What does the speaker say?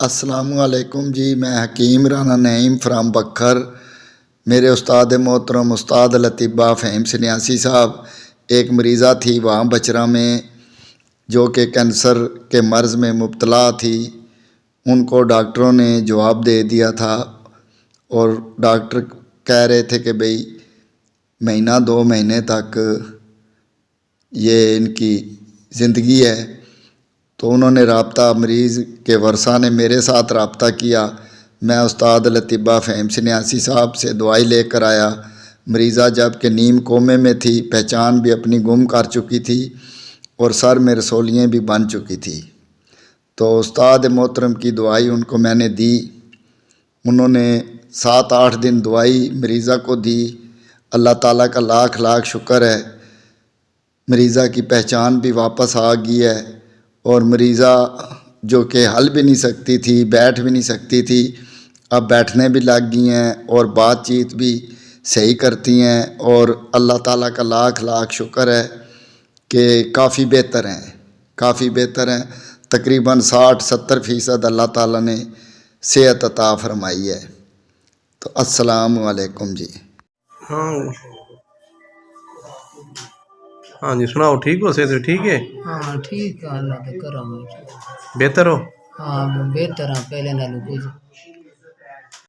السلام علیکم جی، میں حکیم رانا نعیم فرام بکھر۔ میرے استاد محترم استاد لطیبہ فہیم سنیاسی صاحب، ایک مریضہ تھی وہاں بچرا میں جو کہ کینسر کے مرض میں مبتلا تھی۔ ان کو ڈاکٹروں نے جواب دے دیا تھا اور ڈاکٹر کہہ رہے تھے کہ بھئی مہینہ 2 مہینے تک یہ ان کی زندگی ہے۔ تو انہوں نے رابطہ، مریض کے ورثہ نے میرے ساتھ رابطہ کیا۔ میں استاد لطیبہ فہیم سنیاسی صاحب سے دوائی لے کر آیا۔ مریضہ جب کہ نیم کومے میں تھی، پہچان بھی اپنی گم کر چکی تھی اور سر میں رسولیاں بھی بن چکی تھی۔ تو استاد محترم کی دوائی ان کو میں نے دی۔ انہوں نے 7-8 دن دوائی مریضہ کو دی۔ اللہ تعالیٰ کا لاکھ لاکھ شکر ہے، مریضہ کی پہچان بھی واپس آ گئی ہے اور مریضہ جو کہ ہل بھی نہیں سکتی تھی، بیٹھ بھی نہیں سکتی تھی، اب بیٹھنے بھی لگ گئی ہیں اور بات چیت بھی صحیح کرتی ہیں، اور اللہ تعالیٰ کا لاکھ لاکھ شکر ہے کہ کافی بہتر ہیں۔ تقریباً 60-70% اللہ تعالیٰ نے صحت عطا فرمائی ہے۔ تو السلام علیکم جی۔ ہاں جی، سناؤ، ٹھیک ہو؟ صحت ٹھیک ہے؟ ہاں ٹھیک ہے، اللہ کا کرم ہے۔ بہتر ہو؟ ہاں بہتر ہاں، پہلے نالوں کچھ